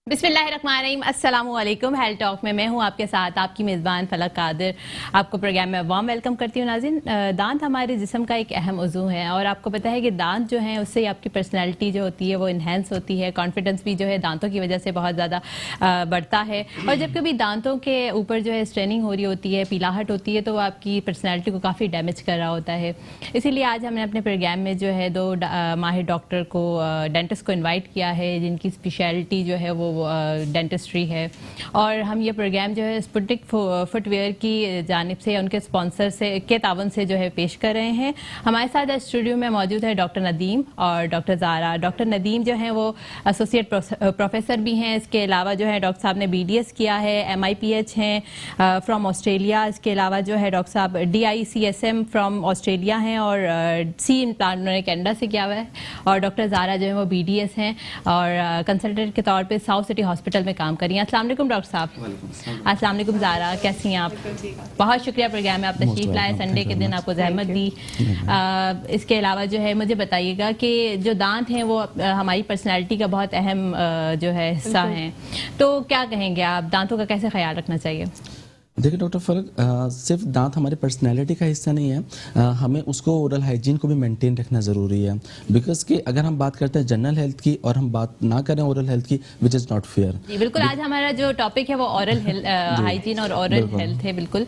बिस्मिल्लाहिर्रहमानिर्रहीम, अस्सलामुअलैकुम। Health talk में मैं हूं आपके साथ आपकी मेज़बान फलक कादिर। आपको प्रोग्राम में वार्म वेलकम करती हूं। नाज़रीन, दांत हमारे जिस्म का एक अहम उज़ू है और आपको पता है कि दांत जो हैं उससे आपकी पर्सनैलिटी जो होती है वो इन्हेंस होती है। कॉन्फिडेंस भी जो है दांतों की वजह से बहुत ज़्यादा बढ़ता है। और जब कभी दांतों के ऊपर जो है स्ट्रेनिंग हो रही होती है, पीलाहट होती है, तो वो आपकी पर्सनैलिटी को काफ़ी डैमेज कर रहा होता है। इसीलिए आज हमने अपने प्रोग्राम में जो है दो माहिर डॉक्टर को, डेंटिस्ट को इन्वाइट किया है जिनकी स्पेशलिटी जो है वो डेंटिस्ट्री है। और हम ये प्रोग्राम जो है स्पुतनिक फुटवेयर की जानिब से, उनके स्पॉन्सर से के तावन से जो है पेश कर रहे हैं। हमारे साथ स्टूडियो में मौजूद है डॉक्टर नदीम और डॉक्टर ज़ारा। डॉक्टर नदीम जो है वो एसोसिएट प्रोफेसर भी हैं। इसके अलावा जो है डॉक्टर साहब ने BDS किया है, MIPH हैं फ्रॉम ऑस्ट्रेलिया। इसके अलावा जो है डॉक्टर साहब DICSM फ्रॉम ऑस्ट्रेलिया हैं और C इम्प्लांट उन्होंने कनाडा से किया हुआ है। और डॉक्टर ज़ारा जो है वो BDS हैं और कंसल्टेंट के तौर पे साउथ सिटी हॉस्पिटल में काम करिए। अस्सलाम वालेकुम डॉक्टर साहब। अस्सलाम वालेकुम ज़ारा, कैसी हैं आप? बहुत शुक्रिया प्रोग्राम में आप तशरीफ लाए, संडे के दिन आपको जहमत दी। इसके अलावा जो है मुझे बताइएगा कि जो दांत हैं वो हमारी पर्सनैलिटी का बहुत अहम जो है हिस्सा हैं, तो क्या कहेंगे आप, दांतों का कैसे ख्याल रखना चाहिए? देखिए डॉक्टर फलक, सिर्फ दांत हमारे पर्सनैलिटी का हिस्सा नहीं है, हमें उसको ओरल हाइजीन को भी मेंटेन रखना ज़रूरी है। बिकॉज कि अगर हम बात करते हैं जनरल हेल्थ की और हम बात ना करें ओरल हेल्थ की, विच इज़ नॉट फेयर। बिल्कुल, आज हमारा जो टॉपिक है वो ओरल हाइजीन और ओरल हेल्थ है। बिल्कुल,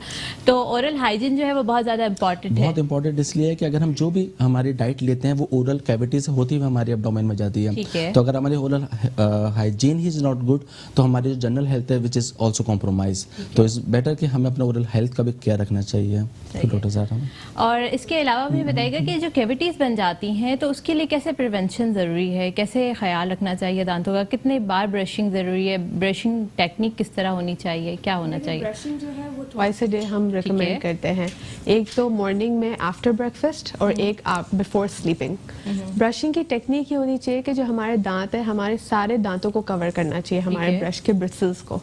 तो ओरल हाइजीन जो है वो बहुत ज़्यादा इंपॉर्टेंट है। बहुत इंपॉर्टेंट इसलिए है कि अगर हम जो भी हमारी डाइट लेते हैं वो ओरल कैविटी से होती हुई हमारे एब्डोमेन में जाती है। तो अगर हमारे oral hygiene he is not good तो हमारी जो जनरल हेल्थ है विच इज़ ऑल्सो कॉम्प्रोमाइज। तो इट्स बेटर कि हमें अपना ओरल हेल्थ का भी केयर रखना चाहिए। तो डॉक्टर साहब, और इसके अलावा मुझे बताइएगा कि जो कैविटीज़ बन जाती हैं तो उसके लिए कैसे प्रिवेंशन ज़रूरी है, कैसे ख्याल रखना चाहिए दांतों का, कितने बार ब्रशिंग ज़रूरी है, ब्रशिंग टेक्निक किस तरह होनी चाहिए, क्या होना चाहिए? ब्रशिंग जो है वो ट्वाइस अ डे हम रिकमेंड करते हैं। एक तो मॉर्निंग में आफ्टर ब्रेकफास्ट और एक बिफोर स्लीपिंग। ब्रशिंग की टेक्निक ये होनी चाहिए कि जो हमारे दांत है हमारे सारे दांतों को कवर करना चाहिए, हमारे ब्रश के ब्रिसल्स को।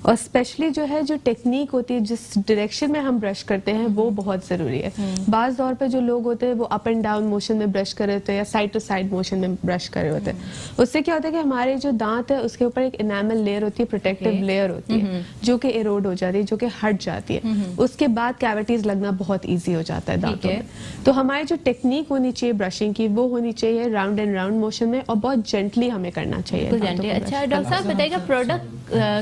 और स्पेशली जो है जो टेक्निक होती है, जिस डायरेक्शन में हम ब्रश करते हैं वो बहुत ज़रूरी है। बाज़ तौर पे जो लोग होते हैं वो अप एंड डाउन मोशन में ब्रश कर रहे होते हैं या साइड टू साइड मोशन में ब्रश कर रहे होते हैं। उससे क्या होता है कि हमारे जो दांत है उसके ऊपर एक इनामल लेयर होती है, प्रोटेक्टिव लेयर होती है जो कि इरोड हो जाती है, जो कि हट जाती है। उसके बाद कैविटीज़ लगना बहुत ईजी हो जाता है दांतों में। तो हमारी जो टेक्निक होनी चाहिए ब्रशिंग की वो होनी चाहिए राउंड एंड राउंड मोशन में और बहुत जेंटली हमें करना चाहिए। अच्छा डॉक्टर साहब बताइएगा, प्रोडक्ट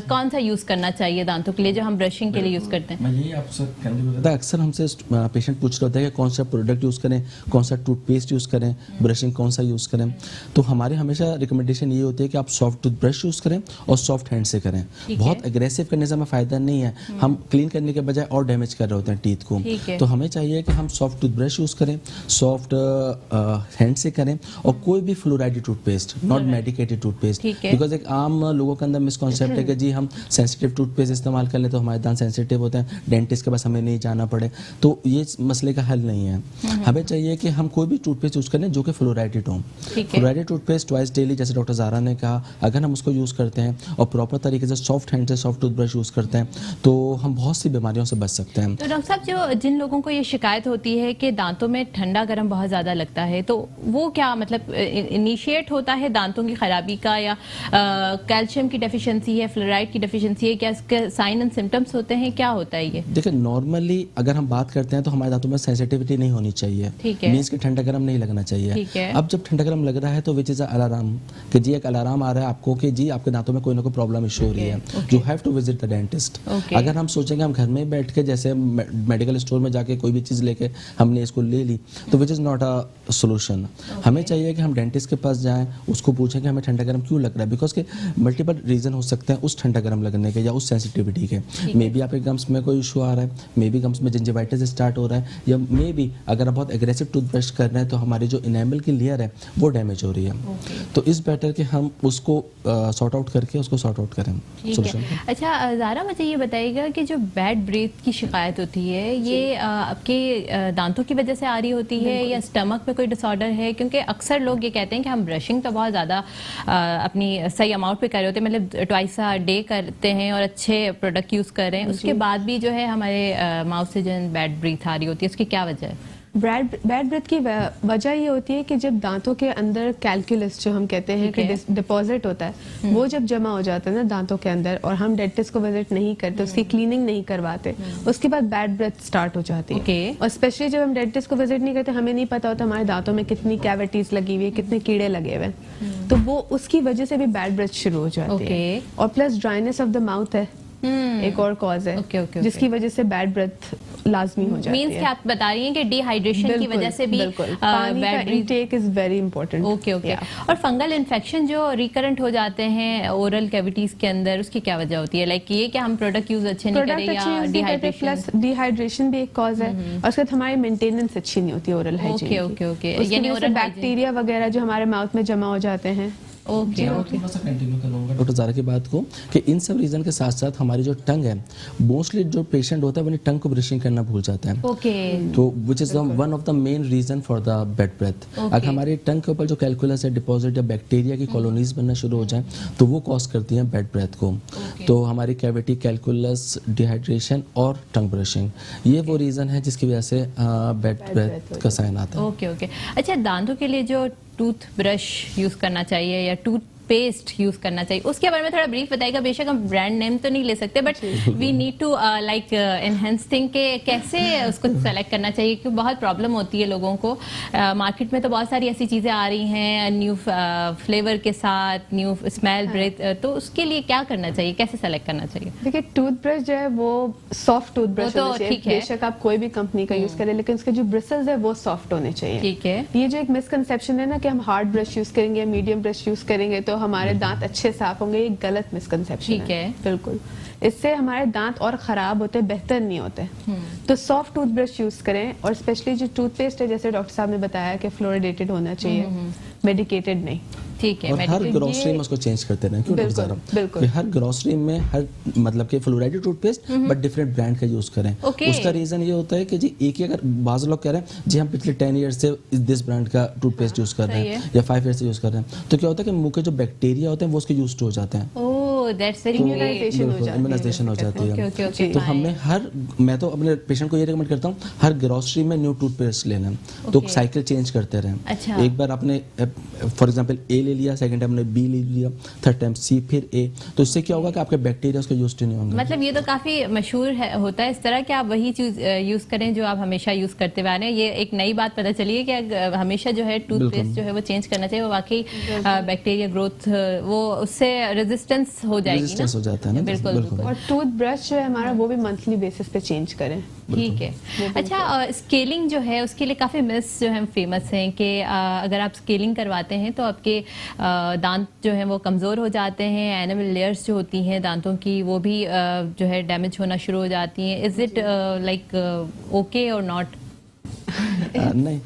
कौन सा यूज़ करना चाहिए दांतों के लिए जो हम ब्रशिंग के लिए यूज़ करते हैं? मैं यही आपसे कहने को, अक्सर हमसे पेशेंट पूछ रहे होते हैं कि कौन सा प्रोडक्ट यूज़ करें, कौन सा टूथपेस्ट यूज़ करें, ब्रशिंग कौन सा यूज़ करें। तो हमारे हमेशा रिकमेंडेशन ये होती है कि आप सॉफ्ट टूथब्रश यूज़ करें और सॉफ्ट हैंड से करें। बहुत एग्रेसिव करने से हमें फ़ायदा नहीं है, हम क्लीन करने के बजाय और डैमेज कर रहे होते हैं टीथ को। तो हमें चाहिए कि हम सॉफ्ट टूथब्रश यूज़ करें, सॉफ्ट हैंड से करें और कोई भी fluoridated toothpaste, not medicated toothpaste. Because एक आम लोगों के अंदर मिसकॉन्सेप्ट है कि जी हम सेंसिटिव टूथपेस्ट इस्तेमाल कर ले तो हमारे दांत सेंसिटिव होते हैं, डेंटिस्ट के पास हमें नहीं जाना पड़े। तो ये मसले का हल नहीं है। हमें चाहिए कि हम कोई भी टूथपेस्ट यूज़ करें जो कि फ्लोराइडेड हो। फ्लोराइडेड टूथपेस्ट ट्वाइस डेली, जैसे डॉक्टर ज़ारा ने कहा, अगर हम उसको यूज़ करते हैं और प्रॉपर तरीके से सॉफ्ट हैंड से सॉफ्ट टूथब्रश यूज़ करते हैं तो हम बहुत सी बीमारियों से बच सकते हैं। तो डॉक्टर साहब, जो जिन लोगों को ये शिकायत होती है कि दांतों में ठंडा गर्म बहुत ज़्यादा लगता है, तो वो क्या मतलब इनिशिएट होता है दांतों की खराबी का, या कैल्शियम की डेफिशिएंसी है, फ्लोराइड की डेफिशिएंसी है, क्या इसके साइन एंड सिम्टम्स होते हैं, क्या होता है ये? देखिए, नॉर्मली अगर हम बात करते हैं तो हमारे दांतों में सेंसिटिविटी नहीं होनी चाहिए, मींस कि ठंडा गर्म नहीं लगना चाहिए। अब जब ठंडा गर्म लग रहा है तो विच इज़ अलार्म, कि जी एक अलार्म आ रहा है आपको कि जी आपके दांतों में कोई ना कोई प्रॉब्लम इशू हो रही है, you have to visit the dentist. अगर हम सोचेंगे हम घर में बैठ के जैसे मेडिकल स्टोर में जाके कोई भी चीज़ लेके हमने इसको ले ली तो which is not a solution. हमें चाहिए कि हम डेंटिस्ट के पास जाएँ, उसको पूछें कि हमें ठंडा गर्म क्यों लग रहा है, बिकॉज के मल्टीपल रीज़न हो सकते हैं उस ठंडा गर्म लगने के या उस सेंसिटिविटी के। मे बी आपके गम्स में कोई इशू आ रहा है, मे बी गम्स में जिंजिवाइटिस स्टार्ट हो रहा है, या मे बी अगर आप बहुत एग्रेसिव टूथब्रश कर रहे हैं तो हमारी जो इनेमल की लेयर है वो डैमेज हो रही है। तो इस बेटर कि हम उसको सॉर्ट आउट करके उसको सॉर्ट आउट करें सोल्यूशन। अच्छा ज़ारा, मुझे ये बताइएगा कि जो बैड ब्रीथ की शिकायत होती है ये आपके दांतों की वजह से आ रही होती है या स्टमक में कोई डिसऑर्डर है? क्योंकि अक्सर लोग ये कहते हैं कि हम ब्रशिंग तो बहुत ज़्यादा अपनी सही अमाउंट पे कर रहे होते हैं, मतलब ट्वाइस अ डे करते हैं और अच्छे प्रोडक्ट यूज़ कर रहे हैं, उसके बाद भी जो है हमारे माउथ से जो बैड ब्रीथ आ रही होती है, उसकी क्या वजह है? बैड ब्रेथ की वजह ये होती है कि जब दांतों के अंदर कैलकुलस जो हम कहते हैं कि डिपॉजिट होता है वो जब जमा हो जाता है ना दांतों के अंदर और हम डेंटिस्ट को विजिट नहीं करते, उसकी क्लीनिंग नहीं करवाते, उसके बाद बैड ब्रेथ स्टार्ट हो जाती है। और स्पेशली जब हम डेंटिस्ट को विजिट नहीं करते, हमें नहीं पता होता हमारे दांतों में कितनी कैविटीज लगी हुई है, कितने कीड़े लगे हुए हैं, तो वो उसकी वजह से भी बैड ब्रेथ शुरू हो जाती है। और plus dryness of the mouth है एक और कॉज है जिसकी वजह से बैड ब्रेथ लाजमी हो जाती मींस है। कि आप बता रही हैं कि डिहाइड्रेशन की वजह से भी पानी का intake is very important. Okay. और फंगल इन्फेक्शन जो रिकरेंट हो जाते हैं ओरल कैविटीज के अंदर, उसकी क्या वजह होती है? लाइक ये कि हम प्रोडक्ट यूज अच्छे नहीं करें या डिहाइड्रेशन? प्लस डिहाइड्रेशन भी एक कॉज है और उसके बाद हमारी मेंटेनेंस अच्छी नहीं होती ओरल हाइजीन की। यानी ओरल बैक्टीरिया वगैरह जो हमारे माउथ में जमा हो जाते हैं। ओके। थोड़ा सा कंटिन्यू करूंगा डॉक्टर ज़ारा की बात को कि इन सब रीज़न के साथ साथ हमारी जो टंग है, मोस्टली जो पेशेंट होता है वो टंग को ब्रशिंग करना भूल जाता है। ओके। तो which is one of the main reason for the bad breath. अगर हमारी टंग के ऊपर जो कैलकुलस है डिपॉजिट या बैक्टीरिया की कॉलोनीज बनना शुरू हो जाए तो वो कॉज करती हैं बैड ब्रेथ को। तो हमारी कैविटी, कैलकुलस, डिहाइड्रेशन और टंग ब्रशिंग, ये वो रीज़न है जिसकी वजह से बैड ब्रेथ का साइन आता है। ओके। अच्छा, दांतों के लिए जो टूथ ब्रश यूज करना चाहिए या टूथ पेस्ट यूज करना चाहिए, उसके बारे में थोड़ा ब्रीफ बताइएगा। बेशक हम ब्रांड नेम तो नहीं ले सकते, but we need to like enhance thing के कैसे उसको सेलेक्ट करना चाहिए, क्योंकि बहुत प्रॉब्लम होती है लोगों को। मार्केट में तो बहुत सारी ऐसी चीज़ें आ रही हैं न्यू फ्लेवर के साथ, न्यू स्मेल ब्रेथ, तो उसके लिए क्या करना चाहिए, कैसे सेलेक्ट करना चाहिए? देखिए, टूथब्रश जो है वो सॉफ्ट टूथब्रश तो होना चाहिए। ठीक है, बेशक आप कोई भी कंपनी का यूज करें, लेकिन उसके जो ब्रिसल्स है वो सॉफ्ट होने चाहिए। ठीक है। ये जो एक मिसकंसेप्शन है ना कि हम हार्ड ब्रश यूज करेंगे, मीडियम ब्रश यूज करेंगे तो हमारे दांत अच्छे साफ होंगे, ये गलत मिसकंसेप्शन है। ठीक है। बिल्कुल, इससे हमारे दांत और खराब होते, बेहतर नहीं होते। तो सॉफ्ट टूथब्रश यूज करें और स्पेशली जो टूथपेस्ट है, जैसे डॉक्टर साहब ने बताया कि फ्लोरिडेटेड होना चाहिए, मेडिकेटेड नहीं। ठीक है। और हर ग्रोसरी में उसको चेंज करते रहें। क्यों डॉक्टर साहब? बिल्कुल। हर ग्रोसरी में हर मतलब कि फ्लोराइडेड टूथपेस्ट बट डिफरेंट ब्रांड का यूज करें। उसका रीजन ये होता है कि जी एक ही, अगर बाज़ लोग कह रहे हैं जी हम पिछले 10 ईयर से दिस ब्रांड का टूथपेस्ट यूज कर रहे हैं या 5 ईयर से यूज कर रहे हैं, तो क्या होता है कि मुंह के जो बैक्टीरिया होते हैं वो उसके यूज हो जाते हैं। इम्यूनाइजेशन हो जाती है। तो हमने मैं तो अपने पेशेंट को ये रिकमेंड करता हूँ हर ग्रोसरी में न्यू टूथपेस्ट लेना। तो साइकिल चेंज करते रहें। अच्छा। एक बार आपने फॉर एग्जांपल ए ले लिया, सेकंड टाइम आपने बी ले लिया, थर्ड टाइम सी, फिर ए, तो इससे क्या होगा कि आपके बैक्टीरिया उसको यूज नहीं होंगे। मतलब ये तो काफी मशहूर होता है इस तरह कि आप वही चीज यूज करें जो आप हमेशा यूज करते हुए आ रहे हैं। ये एक नई बात पता चली है कि हमेशा जो है टूथपेस्ट जो है वो चेंज करना चाहिए। वो वाकई बैक्टीरिया ग्रोथ वो उससे रेजिस्टेंस हो जाएगी, रेजिस्टेंस हो जाता है ना। बिल्कुल। और टूथब्रश जो है हमारा वो भी मंथली बेसिस पे चेंज करें। ठीक है। अच्छा, स्केलिंग जो है उसके लिए काफ़ी मिथ्स जो है फेमस हैं कि अगर आप स्केलिंग करवाते हैं तो आपके दांत जो हैं वो कमज़ोर हो जाते हैं, एनिमल लेयर्स जो होती हैं दांतों की वो भी जो है डैमेज होना शुरू हो जाती हैं। इज़ इट लाइक ओके और नॉट? नहीं,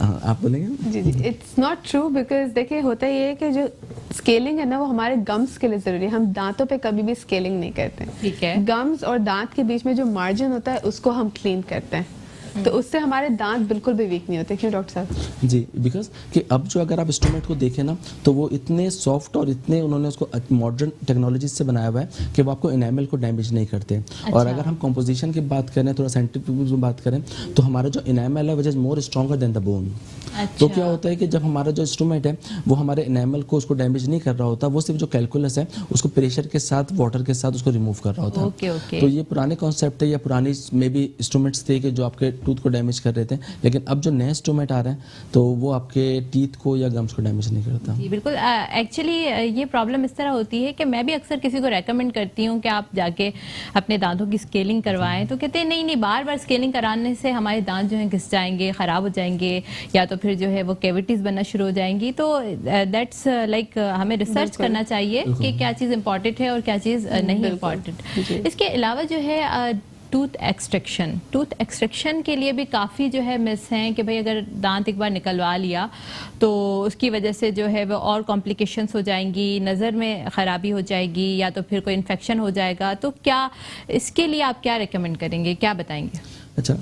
आप बोलेंगे? जी, इट्स नॉट ट्रू, बिकॉज देखिए होता ये है कि जो स्केलिंग है ना वो हमारे गम्स के लिए जरूरी है। हम दांतों पे कभी भी स्केलिंग नहीं करते। ठीक है। गम्स और दांत के बीच में जो मार्जिन होता है उसको हम क्लीन करते हैं, तो उससे हमारे दांत बिल्कुल भी वीक नहीं होते। क्यों डॉक्टर साहब? जी, बिकॉज कि अब जो अगर आप इंस्ट्रूमेंट को देखें ना तो वो इतने सॉफ्ट और इतने उन्होंने उसको मॉडर्न टेक्नोलॉजी से बनाया हुआ है कि वो आपको इनेमल को डैमेज नहीं करते। अच्छा। और अगर हम कॉम्पोजिशन की बात करें, थोड़ा साइंटिफिक में बात करें, तो हमारा जो इनेमल है which is more stronger than the bone. तो क्या होता है कि जब हमारा जो इंस्ट्रूमेंट है वो हमारे इनेमल को उसको डैमेज नहीं कर रहा होता, वो सिर्फ जो कैलकुलस है उसको प्रेशर के साथ, वाटर के साथ उसको रिमूव कर रहा होता है। तो ये पुराने कॉन्सेप्ट है या पुरानी मे भी इंस्ट्रूमेंट्स थे कि जो आपके टूथ को डैमेज कर रहे थे, लेकिन अब जो नए इंस्ट्रूमेंट आ रहे हैं तो वो आपके टीथ को या गम्स को डैमेज नहीं करता। जी बिल्कुल। एक्चुअली ये प्रॉब्लम इस तरह होती है कि मैं भी अक्सर किसी को रेकमेंड करती हूँ कि आप जाके अपने दांतों की स्केलिंग करवाएं, तो कहते हैं नहीं बार बार स्केलिंग कराने से हमारे दांत जो हैं घिस जाएंगे, ख़राब हो जाएंगे, या तो फिर जो है वो कैविटीज़ बनना शुरू हो जाएंगी। तो दैट्स लाइक हमें रिसर्च करना चाहिए कि क्या चीज़ इंपॉर्टेंट है और क्या चीज़ नहीं इंपॉर्टेंट। इसके अलावा जो है टूथ एक्सट्रैक्शन के लिए भी काफ़ी जो है मिस हैं कि भाई अगर दांत एक बार निकलवा लिया तो उसकी वजह से जो है वो और कॉम्प्लिकेशंस हो जाएंगी, नज़र में ख़राबी हो जाएगी या तो फिर कोई इन्फेक्शन हो जाएगा। तो क्या इसके लिए आप क्या रेकमेंड करेंगे, क्या बताएंगे? अच्छा,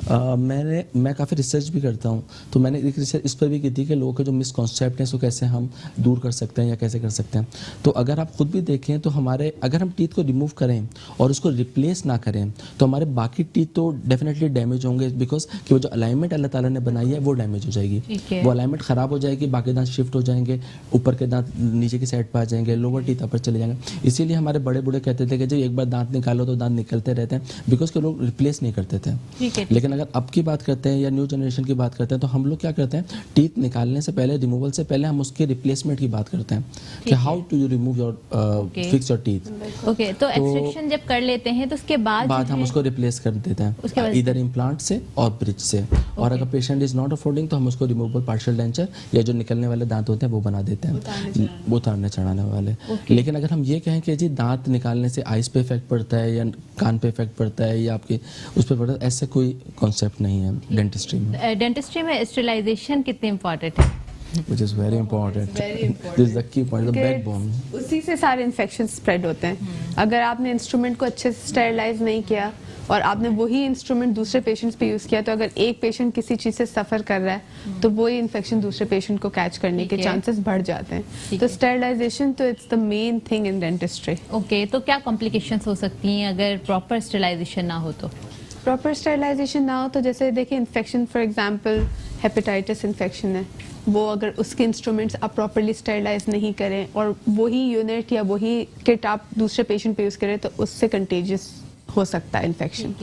मैं काफ़ी रिसर्च भी करता हूँ, तो मैंने एक रिसर्च इस पर भी की थी कि लोगों के जो मिसकॉन्सेप्ट हैं उसको कैसे हम दूर कर सकते हैं या कैसे कर सकते हैं। तो अगर आप खुद भी देखें तो अगर हम टीथ को रिमूव करें और उसको रिप्लेस ना करें तो हमारे बाकी टीथ तो डेफिनेटली डैमेज होंगे, बिकॉज कि वो जो अलाइनमेंट अल्लाह ताला ने बनाई है वो डैमेज हो जाएगी, वो अलाइनमेंट ख़राब हो जाएगी, बाकी दांत शिफ्ट हो जाएंगे, ऊपर के दांत नीचे की साइड पर आ जाएंगे, लोअर टीथ ऊपर चले जाएंगे। इसीलिए हमारे बड़े बूढ़े कहते थे कि जब एक बार दांत निकालो तो दांत निकलते रहते हैं, बिकॉज के लोग रिप्लेस नहीं करते थे। लेकिन अगर अब की बात करते हैं या न्यू जनरेशन की बात करते हैं तो हम लोग क्या करते हैं, टीथ निकालने से पहले, रिमूवल से पहले हम उसके रिप्लेसमेंट की बात करते हैं कि how to you remove your fix your teeth. Okay, तो एक्सट्रैक्शन जब कर लेते हैं तो उसके बाद हम उसको रिप्लेस कर देते हैं इधर इम्प्लांट से और ब्रिज से। और अगर पेशेंट इज नॉट अफोर्डिंग तो हम उसको रिमूवेबल पार्शियल डेंचर या जो निकलने वाले दांत होते हैं वो बना देते हैं, वो उतारने चढ़ाने वाले। लेकिन अगर हम ये कहें कि जी दांत निकालने से आइज पे इफेक्ट पड़ता है या कान पे इफेक्ट पड़ता है या आपके उस पर पड़ता है, ऐसे कोई कॉन्सेप्ट नहीं है डेंटिस्ट्री में। डेंटिस्ट्री में स्टेरिलाइजेशन कितनी इंपॉर्टेंट है? Which is very important. This is the key point, the backbone. उसी से सारे इन्फेक्शन स्प्रेड होते हैं। अगर आपने इंस्ट्रूमेंट को अच्छे से स्टेरिलाइज नहीं किया और आपने वही इंस्ट्रूमेंट दूसरे पेशेंट्स पे यूज किया, तो अगर एक पेशेंट किसी चीज से सफर कर रहा है तो वही इन्फेक्शन दूसरे पेशेंट को कैच करने के चांसेस बढ़ जाते हैं। तो स्टेरिलाइजेशन तो it's the main thing in dentistry. Okay, तो क्या कॉम्प्लिकेशंस हो सकती हैं अगर प्रॉपर स्टेरिलाइजेशन ना हो तो? प्रॉपर स्टेरिलाइजेशन ना हो तो जैसे देखिए infection, for example hepatitis infection है, वो अगर उसके इंस्ट्रूमेंट्स आप प्रॉपरली स्टेरिलाइज नहीं करें और वही यूनिट या वही किट आप दूसरे पेशेंट पे यूज़ करें तो उससे कंटेजियस हो सकता है इन्फेक्शन,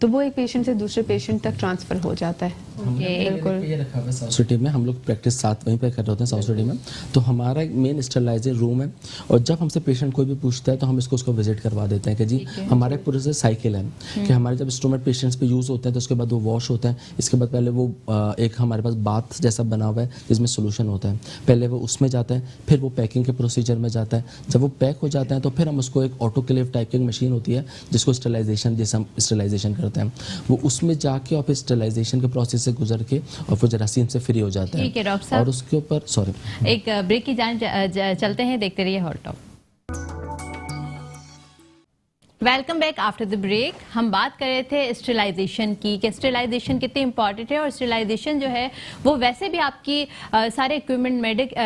तो वो एक पेशेंट से दूसरे पेशेंट तक ट्रांसफर हो जाता है। बिल्कुल। साउथ सिटी में हम लोग प्रैक्टिस साथ वहीं पे कर रहे होते हैं साउथ सिटी में, तो हमारा एक मेन स्टेरिलाइजर रूम है और जब हमसे पेशेंट कोई भी पूछता है तो हम उसको विजिट करवा देते हैं कि जी हमारे पूरे से साइकिल है कि हमारे जब इंस्ट्रूमेंट पेशेंट्स पे यूज़ होते हैं तो उसके बाद वो वॉश होता है, इसके बाद पहले वो एक हमारे पास बाथ जैसा बना हुआ है जिसमें सोल्यूशन होता है, पहले वो उसमें जाता है, फिर वो पैकिंग के प्रोसीजर में जाता है, जब वो पैक हो जाता है तो फिर हम उसको एक ऑटोक्लेव टाइप की मशीन होती है जिसको स्टेरिलाइजेशन, जैसे हम स्टेरिलाइजेशन करते हैं, वो उसमें जाके और फिर स्टेरिलाइजेशन के प्रोसेस से गुजर के और फिर जरासीम से फ्री हो जाता है। ठीक है डॉक्टर साहब, और उसके ऊपर एक ब्रेक की जान चलते हैं, देखते रहिए hot top. Welcome back after the break. हम बात कर रहे थे स्टेरिलाइजेशन की कि स्टेरिलाइजेशन कितनी इंपॉर्टेंट है और स्टेरिलाइजेशन जो है वो वैसे भी आपकी सारे इक्विपमेंट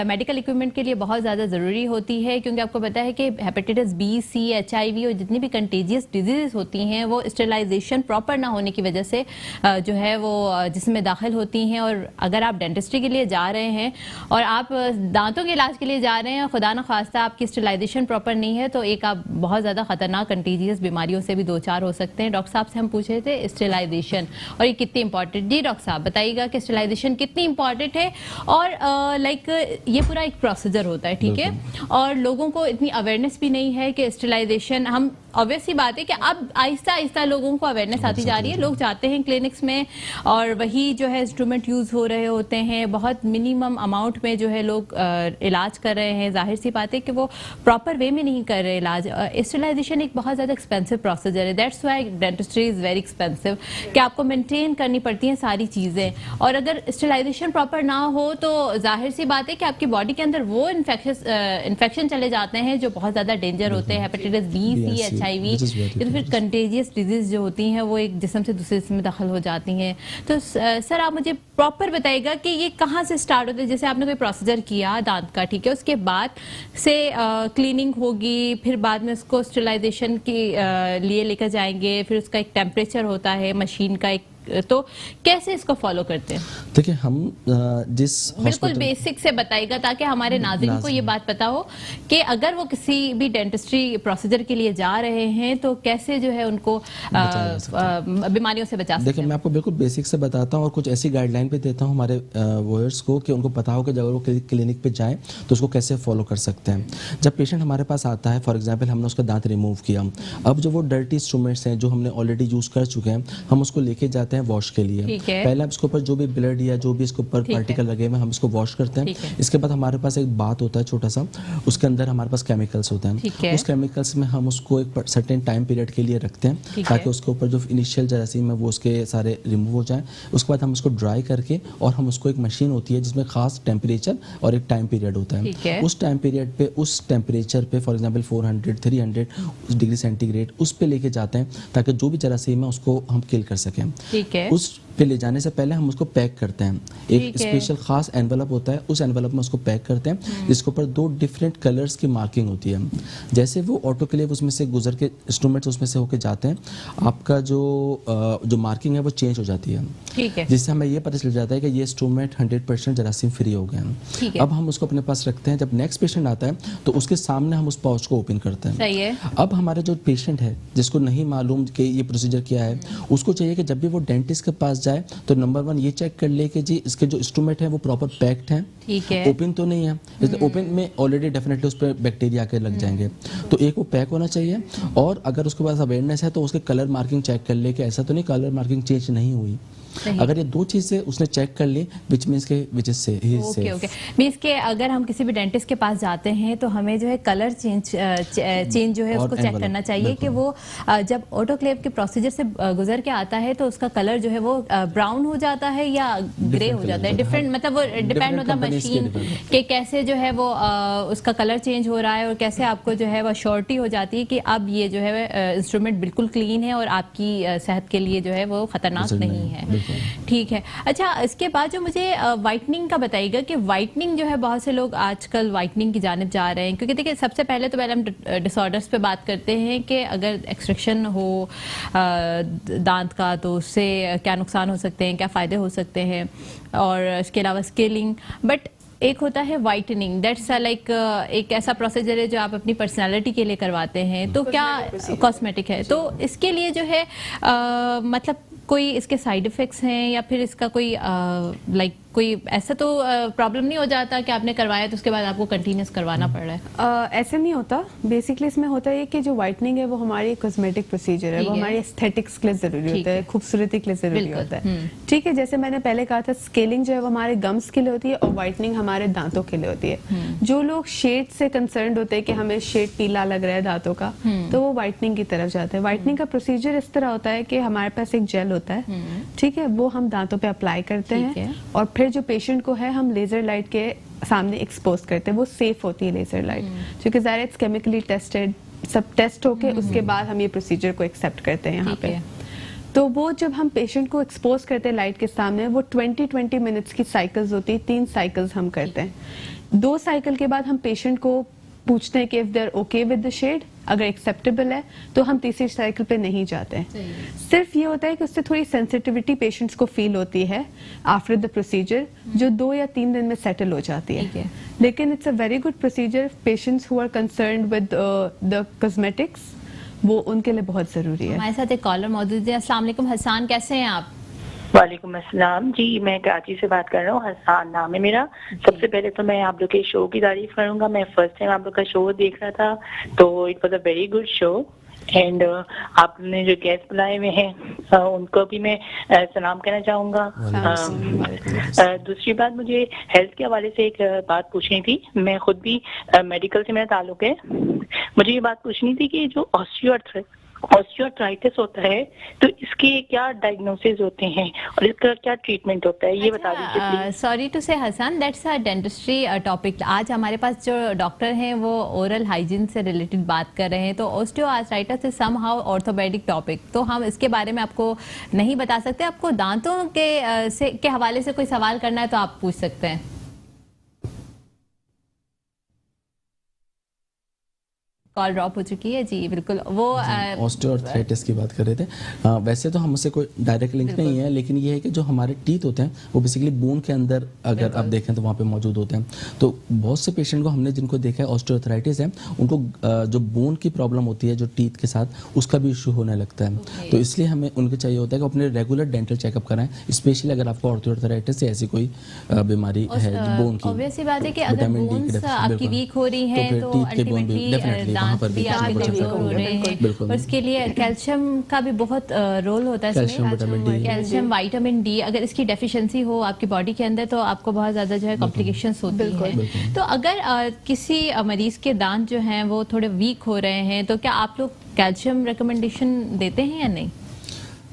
मेडिकल इक्विपमेंट के लिए बहुत ज़्यादा ज़रूरी होती है, क्योंकि आपको पता है कि हेपेटाइटिस बी, सी, HIV और जितनी भी कंटेजियस डिजीज़ होती हैं वो स्टेरिलाइजेशन प्रॉपर ना होने की वजह से जो है वो जिस्म में दाखिल होती हैं। और अगर आप डेंटिस्ट्री के लिए जा रहे हैं और आप दांतों के इलाज के लिए जा रहे हैं और खुदा न खास्ता आपकी स्टेरिलाइजेशन प्रॉपर नहीं है तो एक आप बहुत ज़्यादा खतरनाक कंटेजियस बीमारियों से भी दो चार हो सकते हैं। डॉक्टर साहब से हम पूछ रहे थे स्टेरिलाइजेशन और ये कितनी इंपॉर्टेंट। जी डॉक्टर साहब बताइएगा कि स्टेरिलाइजेशन कितनी इंपॉर्टेंट है और लाइक ये पूरा एक प्रोसीजर होता है, ठीक है, और लोगों को इतनी अवेयरनेस भी नहीं है कि स्टेरिलाइजेशन, हम ऑब्वियस सी बात है कि अब आहिस्ता आहिस्ता लोगों को अवेयरनेस आती जा रही है, लोग जाते हैं क्लिनिक्स में और वही जो है इंस्ट्रूमेंट यूज़ हो रहे होते हैं, बहुत मिनिमम अमाउंट में जो है लोग इलाज कर रहे हैं। जाहिर सी बात है कि वो प्रॉपर वे में नहीं कर रहे इलाज। स्टेरिलाइजेशन एक बहुत ज़्यादा एक्सपेंसिव प्रोसीजर है, that's why dentistry is very expensive, कि आपको मेंटेन करनी पड़ती हैं सारी चीज़ें, और अगर स्टेरिलाइजेशन प्रॉपर ना हो तो जाहिर सी बात है कि आपकी बॉडी के अंदर वो इन्फेक्शन चले जाते हैं जो बहुत ज़्यादा डेंजर होते हैं, हेपेटाइटिस बी, सी, HIV, या तो फिर कंटेजियस डिजीज जो होती हैं वो एक जिस्म से दूसरे जिस्म में दाखिल हो जाती हैं। तो सर आप मुझे प्रॉपर बताइएगा कि ये कहाँ से स्टार्ट होता है? जैसे आपने कोई प्रोसीजर किया दांत का, ठीक है, उसके बाद से क्लीनिंग होगी, फिर बाद में उसको स्टेरिलाइजेशन के लिए लेकर जाएंगे, फिर उसका एक टेम्परेचर होता है मशीन का एक, तो कैसे इसको फॉलो करते हैं? देखिए हम जिस बिल्कुल बेसिक से बताइएगा ताकि हमारे नाज़रीन को ये बात पता हो कि अगर वो किसी भी डेंटिस्ट्री प्रोसीजर के लिए जा रहे हैं तो कैसे जो है उनको बीमारियों से बचा सकते हैं। देखिए मैं आपको बिल्कुल बेसिक से बताता हूँ और कुछ ऐसी गाइडलाइन पे देता हूँ हमारे व्यूअर्स को कि उनको पता हो कि जब वो क्लिनिक पे जाएं तो उसको कैसे फॉलो कर सकते हैं। जब पेशेंट हमारे पास आता है, फॉर एग्जाम्पल हमने उसका दांत रिमूव किया, अब जो वो डर्टी इंस्ट्रूमेंट्स हैं जो हमने ऑलरेडी यूज़ कर चुके हैं हम उसको लेके जाते हैं वॉश के लिए। पहले इसके ऊपर जो भी ब्लड या जो भी इसके ऊपर पार्टिकल लगे हुए हम इसको वॉश करते हैं। इसके बाद हमारे पास एक बात होता है छोटा सा, उसके अंदर हमारे पास केमिकल्स होते हैं, उस केमिकल्स में हम उसको एक सर्टेन टाइम पीरियड के लिए रखते हैं ताकि उसके ऊपर जो इनिशियल जरासीम है वो उसके सारे रिमूव हो जाए। उसके बाद हम उसको ड्राई करके और हम उसको एक मशीन होती है जिसमें खास टेम्परेचर और एक टाइम पीरियड होता है, उस टाइम पीरियड पे उस टेम्परेचर पे फॉर एग्जाम्पल 400-300 डिग्री सेंटीग्रेड उस पे लेके जाते हैं ताकि जो भी जरासीम है उसको हम किल कर सकें। ठीक है। उस पे ले जाने से पहले हम उसको पैक करते हैं, एक स्पेशल खास एनवलप होता है, उस एनवलप में उसको पैक करते हैं जिसके ऊपर 2 डिफरेंट कलर्स की मार्किंग होती है। जैसे वो ऑटोक्लेव उसमें से गुजर के इंस्ट्रूमेंट्स उसमें से होके जाते हैं, आपका जो मार्किंग है वो चेंज हो जाती है, ठीक है, जिससे हमें ये पता चल जाता है कि ये इंस्ट्रूमेंट 100% जरासीम फ्री हो गए हैं। अब हम उसको अपने पास रखते हैं, जब नेक्स्ट पेशेंट आता है तो उसके सामने हम उस पाउच को ओपन करते हैं। सही है। अब हमारे जो पेशेंट है जिसको नहीं मालूम कि ये प्रोसीजर क्या है, उसको चाहिए कि जब भी वो डेंटिस्ट के पास जाए तो नंबर 1 ये चेक कर ले कि जी इसके जो इंस्ट्रूमेंट है वो प्रॉपर पैक्ड हैं, ठीक है, ओपन तो नहीं है। इसलिए ओपन में ऑलरेडी डेफिनेटली उस पर बैक्टीरिया के लग जाएंगे, तो एक वो पैक होना चाहिए। और अगर उसके पास अवेयरनेस है तो उसके कलर मार्किंग चेक कर ले कि ऐसा तो नहीं कलर मार्किंग चेंज नहीं हुई। अगर ये 2 चीजें उसने चेक कर ली विच मींस के विच इज से ओके मींस के अगर हम किसी भी डेंटिस्ट के पास जाते हैं तो हमें जो है कलर चेंज जो है उसको चेक करना चाहिए कि वो जब ऑटोक्लेव के प्रोसीजर से गुजर के आता है तो उसका कलर जो है वो ब्राउन हो जाता है या ग्रे हो जाता है, डिफरेंट मतलब वो डिपेंड होता है मशीन के कैसे जो है वो उसका कलर चेंज हो रहा है और कैसे आपको जो है वो श्योरिटी हो जाती है कि अब ये जो है इंस्ट्रूमेंट बिल्कुल क्लीन है और आपकी सेहत के लिए जो है वो खतरनाक नहीं है। ठीक है। अच्छा, इसके बाद जो मुझे वाइटनिंग का बताइएगा कि वाइटनिंग जो है बहुत से लोग आजकल वाइटनिंग की जानिब जा रहे हैं, क्योंकि देखिए सबसे पहले तो हम डिसऑर्डर्स पे बात करते हैं कि अगर एक्सट्रैक्शन हो दांत का तो उससे क्या नुकसान हो सकते हैं, क्या फ़ायदे हो सकते हैं, और इसके अलावा स्केलिंग। बट एक होता है वाइटनिंग, दैट्स लाइक एक ऐसा प्रोसीजर है जो आप अपनी पर्सनालिटी के लिए करवाते हैं, तो क्या कॉस्मेटिक है, तो इसके लिए जो है मतलब कोई इसके साइड इफ़ेक्ट्स हैं या फिर इसका कोई लाइक कोई ऐसा तो प्रॉब्लम नहीं हो जाता कि आपने करवाया तो उसके बाद आपको कंटिन्यूस करवाना पड़ रहा है? ऐसे नहीं होता। बेसिकली इसमें होता है कि जो वाइटनिंग है वो हमारी कॉस्मेटिक प्रोसीजर है, वो हमारी एस्थेटिक्स के लिए जरूरी होता है, खूबसूरती के लिए जरूरी होता है। ठीक है, जैसे मैंने पहले कहा था स्केलिंग जो है वो हमारे गम्स के लिए होती है और वाइटनिंग हमारे दांतों के लिए होती है। जो लोग शेड से कंसर्न होते हैं कि हमें शेड पीला लग रहा है दांतों का, तो वो वाइटनिंग की तरफ जाते हैं। वाइटनिंग का प्रोसीजर इस तरह होता है कि हमारे पास एक जेल होता है, ठीक है, वो हम दांतों पे अप्लाई करते हैं और फिर जो पेशेंट को है हम लेजर लाइट के सामने एक्सपोज करते हैं। वो सेफ होती है लेजर लाइट, क्योंकि ज़ाहिर इट्स केमिकली टेस्टेड, सब टेस्ट होके उसके बाद हम ये प्रोसीजर को एक्सेप्ट करते हैं यहाँ पे। तो वो जब हम पेशेंट को एक्सपोज करते हैं लाइट के सामने, वो 20 मिनट्स की साइकिल्स होती है, 3 साइकिल्स हम करते हैं। 2 साइकिल के बाद हम पेशेंट को पूछते हैं कि if they are okay with the shade, अगर एक्सेप्टेबल है तो हम तीसरी साइकिल पे नहीं जाते हैं। सिर्फ ये होता है कि उससे थोड़ी सेंसिटिविटी पेशेंट्स को फील होती है आफ्टर द प्रोसीजर, जो 2 या 3 दिन में सेटल हो जाती है। लेकिन it's a very good procedure. Patients who are concerned with the cosmetics, वो उनके लिए बहुत जरूरी है। हमारे साथ एक कॉलर मौजूद है। अस्सलाम वालेकुम हसन, कैसे हैं आप? वालेकुम अस्सलाम जी, मैं कराची से बात कर रहा हूँ, हसन नाम है मेरा। सबसे पहले तो मैं आप लोग के शो की तारीफ करूंगा। मैं फर्स्ट टाइम आप लोग का शो देख रहा था, तो it was a very good show. And आपने जो गेस्ट बुलाए हुए हैं उनको भी मैं सलाम कहना चाहूँगा। दूसरी बात, मुझे हेल्थ के हवाले से एक बात पूछनी थी। मैं खुद भी मेडिकल से मेरा ताल्लुक है। मुझे ये बात पूछनी थी कि जो ऑस्टियोआर्थराइटिस होता है तो इसके क्या डायग्नोसिस होते हैं और इसका क्या ट्रीटमेंट होता है, ये बता दीजिए। Sorry to say Hasan, that's a dentistry topic. आज हमारे पास जो डॉक्टर हैं वो ओरल हाइजीन से रिलेटेड बात कर रहे हैं, तो osteoarthritis is somehow orthopaedic topic, तो हम इसके बारे में आपको नहीं बता सकते। आपको दांतों के हवाले से कोई सवाल करना है तो आप पूछ सकते हैं। कॉल ड्रॉप हो चुकी है जी, बिल्कुल। वो ऑस्टियोआर्थराइटिस की बात कर रहे थे। वैसे तो हमसे कोई डायरेक्ट लिंक नहीं है, लेकिन ये है कि जो हमारे टीथ होते हैं वो बेसिकली बोन के अंदर अगर आप देखें तो वहाँ पे मौजूद होते हैं। तो बहुत से पेशेंट को हमने जिनको देखा है ऑस्टियोआर्थराइटिस है, उनको जो बोन की प्रॉब्लम होती है जो टीथ के साथ, उसका भी इशू होने लगता है। तो इसलिए हमें उनको चाहिए होता है कि अपने रेगुलर डेंटल चेकअप कराएं, स्पेशली अगर आपको ऑस्टियोआर्थराइटिस से ऐसी कोई बीमारी है बोन की। ऑब्वियस बात है कि अगर बोन्स आपकी वीक हो रही हैं तो अल्टीमेटली पर भी हो रहे हैं, और इसके लिए कैल्शियम का भी बहुत रोल होता है इसमें। कैल्शियम, विटामिन डी, अगर इसकी डेफिशिएंसी हो आपकी बॉडी के अंदर तो आपको बहुत ज्यादा जो है कॉम्प्लिकेशंस होती हैं। तो अगर किसी मरीज के दांत जो हैं वो थोड़े वीक हो रहे हैं तो क्या आप लोग कैल्शियम रिकमेंडेशन देते हैं या नहीं?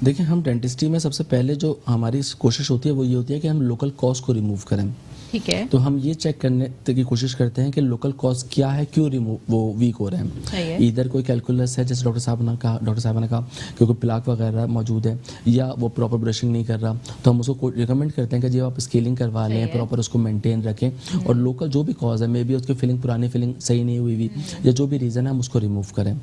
देखिए, हम डेंटिस्ट्री में सबसे पहले जो हमारी कोशिश होती है वो ये होती है कि हम लोकल कॉज को रिमूव करें। ठीक है। तो हम ये चेक करने की कोशिश करते हैं कि लोकल कॉज क्या है, क्यों रिमूव वो वीक हो रहे हैं। इधर कोई कैलकुलस है, जैसे डॉक्टर साहब ने कहा कि कोई प्लाक वगैरह मौजूद है, या वो प्रॉपर ब्रशिंग नहीं कर रहा, तो हम उसको रिकमेंड करते हैं कि जी आप स्केलिंग करवा लें, प्रॉपर उसको मेंटेन रखें, और लोकल जो भी कॉज है, मे बी उसकी पुरानी फीलिंग सही नहीं हुई या जो भी रीज़न है, हम उसको रिमूव करें।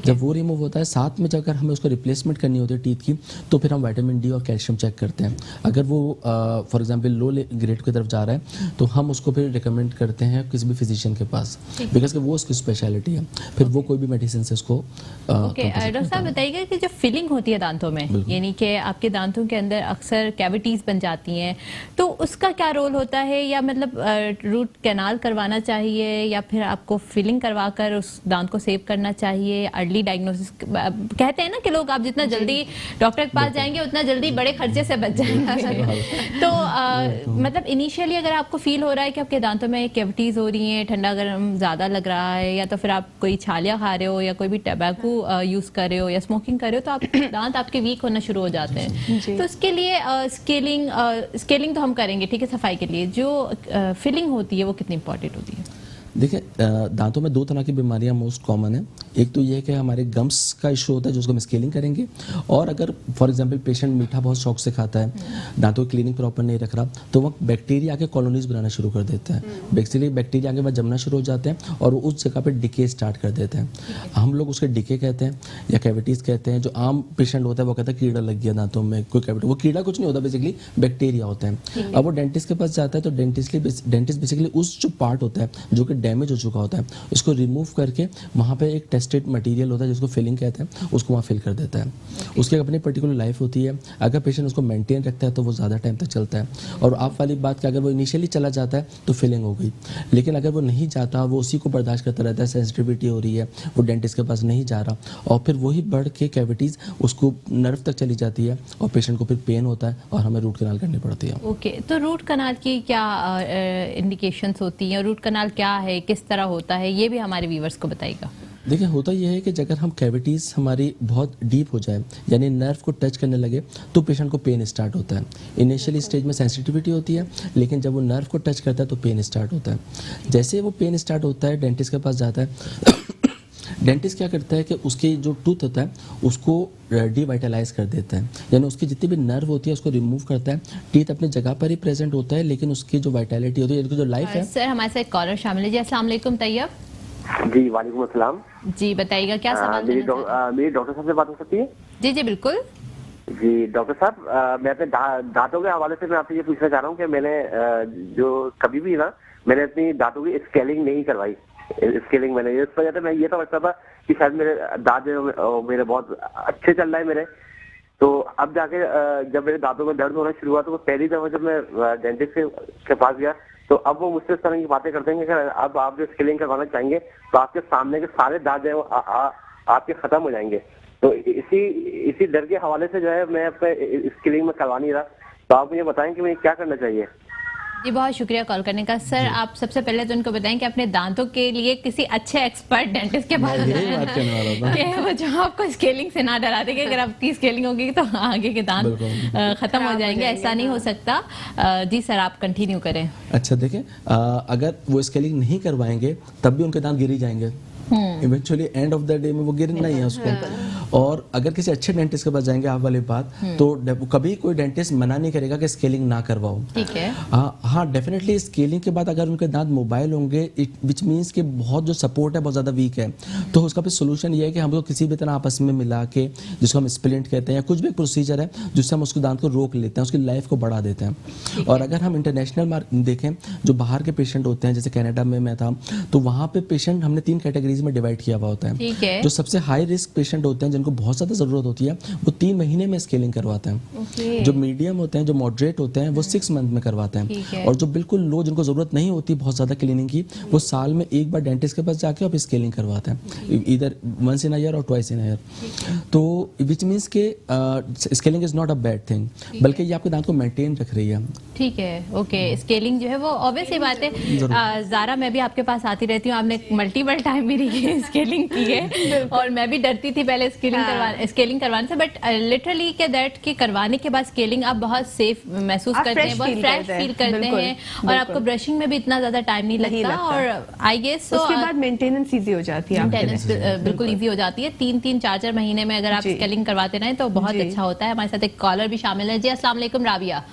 जब वो रिमूव होता है, साथ में अगर हमें उसको रिप्लेसमेंट करनी होती है टीथ की, तो फिर हम विटामिन डी और कैल्शियम चेक करते हैं। अगर वो फॉर एग्जांपल लो ग्रेड की तरफ जा रहा है, तो हम उसको फिर रिकमेंड करते हैं किसी भी फिजिशियन के पास, बिकॉज वो उसकी स्पेशलिटी है, फिर वो कोई भी मेडिसिन से उसको डॉक्टर साहब बताइएगा कि जो फिलिंग होती है दांतों में, यानी कि आपके दांतों के अंदर अक्सर कैविटीज बन जाती हैं, तो उसका क्या रोल होता है, या मतलब रूट कैनाल करवाना चाहिए, या फिर आपको फिलिंग करवाकर उस दांत को सेव करना चाहिए? अर्ली डायग्नोसिस कहते हैं ना कि लोग आप जितना जल्दी डॉक्टर के पास जाएंगे उतना जल्दी बड़े खर्चे से बच जाएंगे। तो मतलब इनिशियली अगर आपको फील हो रहा है कि आपके दांतों में कैविटीज हो रही हैं, ठंडा गर्म ज़्यादा लग रहा है, या तो फिर आप कोई छालियाँ खा रहे हो या कोई भी टबैको यूज़ कर रहे हो या स्मोकिंग कर रहे हो, तो आप दांत आपके वीक होना शुरू हो जाते हैं। तो उसके लिए स्केलिंग तो हम करेंगे, ठीक है, सफाई के लिए। जो फिलिंग होती है वो कितनी इंपॉर्टेंट होती है? देखिए, दांतों में दो तरह की बीमारियां मोस्ट कॉमन है। एक तो ये है कि हमारे गम्स का इशू होता है, जिसको हम स्केलिंग करेंगे, और अगर फॉर एग्जांपल पेशेंट मीठा बहुत शौक से खाता है, दांतों की क्लीनिंग प्रॉपर नहीं रख रहा, तो वह बैक्टीरिया आके कॉलोनीज बनाना शुरू कर देता है। बेसिकली बैक्टीरिया आगे बाद जमना शुरू हो जाते हैं और उस जगह पे डिके स्टार्ट कर देते हैं। हम लोग उसके डिके कहते हैं या कैविटीज़ कहते हैं। जो आम पेशेंट होता है वो कहता है कीड़ा लग गया दांतों में, कोई कैविटी, वो कीड़ा कुछ नहीं होता, बेसिकली बैक्टीरिया होता है। अब वो डेंटिस्ट के पास जाता है, तो डेंटिस्ट बेसिकली उस जो पार्ट होता है जो कि डैमेज हो चुका होता है, उसको रिमूव करके वहाँ पे एक टेस्टेड मटेरियल होता है जिसको फिलिंग कहते हैं, उसको वहाँ फिल कर देता है। उसकी अपनी पर्टिकुलर लाइफ होती है। अगर पेशेंट उसको मेंटेन रखता है तो वो ज़्यादा टाइम तक चलता है। और आप वाली बात कि अगर वो इनिशियली चला जाता है तो फिलिंग हो गई, लेकिन अगर वो नहीं जाता, वो उसी को बर्दाश्त करता रहता है, सेंसिटिविटी हो रही है, वो डेंटिस्ट के पास नहीं जा रहा, और फिर वही बढ़ के कैविटीज़ उसको नर्व तक चली जाती है और पेशेंट को फिर पेन होता है और हमें रूट कनाल करनी पड़ती है। ओके, तो रूट कनाल की क्या इंडिकेशंस होती हैं? रूट कनाल क्या है, किस तरह होता है, ये भी हमारे व्यूअर्स को बताइएगा। देखिए, होता यह है कि अगर हम कैविटीज़ हमारी बहुत डीप हो जाए, यानी नर्व को टच करने लगे, तो पेशेंट को पेन स्टार्ट होता है। इनिशियली स्टेज में सेंसिटिविटी होती है, लेकिन जब वो नर्व को टच करता है तो पेन स्टार्ट होता है। जैसे वो पेन स्टार्ट होता है, डेंटिस्ट के पास जाता है। डेंटिस्ट क्या करता है कि उसकी जो टूथ होता है उसको डिवाइटलाइज कर देता है, यानी उसकी जितनी भी नर्व होती है उसको रिमूव करता है। टीथ अपनी जगह पर ही प्रेजेंट होता है, लेकिन उसकी जो वाइटलिटी होती है, जो लाइफ है। सर, हमारे साथ एक कॉलर शामिल है जी। अस्सलाम वालेकुम तैयब जी। वालेकुम अस्सलाम जी, बताइएगा क्या सवाल? मेरी डॉक्टर साहब से बात हो सकती है? जी जी बिल्कुल जी डॉक्टर साहब, मैं अपने दांतों के हवाले से मैं आपसे ये पूछना चाह रहा हूँ कि मैंने जो कभी भी ना मैंने अपनी दांतों की स्केलिंग नहीं करवाई। स्केलिंग मैंने इस वजह से मैं ये समझता था कि शायद मेरे दांत मेरे बहुत अच्छे चल रहा है मेरे। तो अब जाके जब मेरे दांतों में दर्द होना शुरू हुआ, तो वो पहली दफा जब मैं डेंटिस्ट के पास गया, तो अब वो मुझसे इस तरह की बातें करते हैं कि अब आप जो स्केलिंग करवाना चाहेंगे तो आपके सामने के सारे दांत जो है वो आपके खत्म हो जाएंगे। तो इसी डर के हवाले से जो है मैं अपने स्केलिंग में करवा नहीं रहा। तो आप मुझे बताएं कि मुझे क्या करना चाहिए? जी, बहुत शुक्रिया कॉल करने का। सर, आप सबसे पहले तो उनको बताएं कि अपने दांतों के लिए किसी अच्छे एक्सपर्ट डेंटिस्ट के पास जाएं, वो जो आपको स्केलिंग से ना डरा देंगे। अगर आपकी स्केलिंग होगी तो आगे के दांत खत्म हो जाएंगे, ऐसा नहीं हो सकता। जी सर, आप कंटिन्यू करें। अच्छा, देखें, अगर वो स्केलिंग नहीं करवाएंगे तब भी उनके दांत गिर ही जाएंगे। Eventually end of the day में वो गिरना ही है उसको। और अगर किसी अच्छे डेंटिस्ट के पास जाएंगे, आप वाली बात, तो कभी कोई डेंटिस्ट मना नहीं करेगा कि स्केलिंग ना करवाओ। ठीक है। हाँ, डेफिनेटली स्केलिंग के बाद अगर उनके दांत मोबाइल होंगे, विच मीन्स कि बहुत जो सपोर्ट है बहुत ज़्यादा वीक है, तो उसका फिर सोल्यूशन ये है कि हम लोग किसी भी तरह आपस में मिला के, जिसको हम स्प्लिंट कहते हैं, या कुछ भी प्रोसीजर है जिससे हम उसके दांत को रोक लेते हैं, उसकी लाइफ को बढ़ा देते हैं। और अगर हम इंटरनेशनल मार्केट देखें, जो बाहर के पेशेंट होते हैं, जैसे कनाडा में मैं था, तो वहाँ पे पेशेंट हमने 3 कैटेगरीज में डिवाइड किया हुआ होता है। जो सबसे हाई रिस्क पेशेंट होते हैं, जिनको बहुत ज़्यादा ज़रूरत होती है, वो 3 महीने में स्केलिंग करवाते हैं। जो मीडियम होते हैं, जो मॉडरेट होते हैं, वो 6 मंथ में करवाते हैं। और जो बिल्कुल लो, जिनको ज़रूरत नहीं होती बहुत ज़्यादा क्लीनिंग की, वो साल में एक बार डेंटिस्ट के पास जाके और फिर स्केलिंग करवाते हैं, इधर वंस इन अ ईयर और ट्वाइस इन अ ईयर। तो विच मीन्स के scaling is not a bad thing, बल्कि ये आपके दांत को मेंटेन रख रही है। ठीक है, ओके। स्केलिंग जो है वो ऑब्वियस ही बात है। ज़ारा, मैं भी आपके पास आती रहती हूँ, आपने मल्टीपल टाइम मेरी स्केलिंग की है और मैं भी डरती थी पहले स्केलिंग करवाने से, बट लिटरली के दैट कि करवाने के बाद स्केलिंग आप बहुत सेफ महसूस करते हैं, बहुत फ्रेश फील करते हैं और आपको ब्रशिंग में भी इतना ज्यादा टाइम नहीं लगता और आई गेस उसके बाद मेंटेनेंस इजी हो जाती है, मेंटेनेंस बिल्कुल इजी हो जाती है। 3-4 महीने में अगर आप स्केलिंग करवाते रहें तो बहुत अच्छा होता है। हमारे साथ एक कॉलर भी शामिल है। जी अस्सलाम वालेकुम राबिया।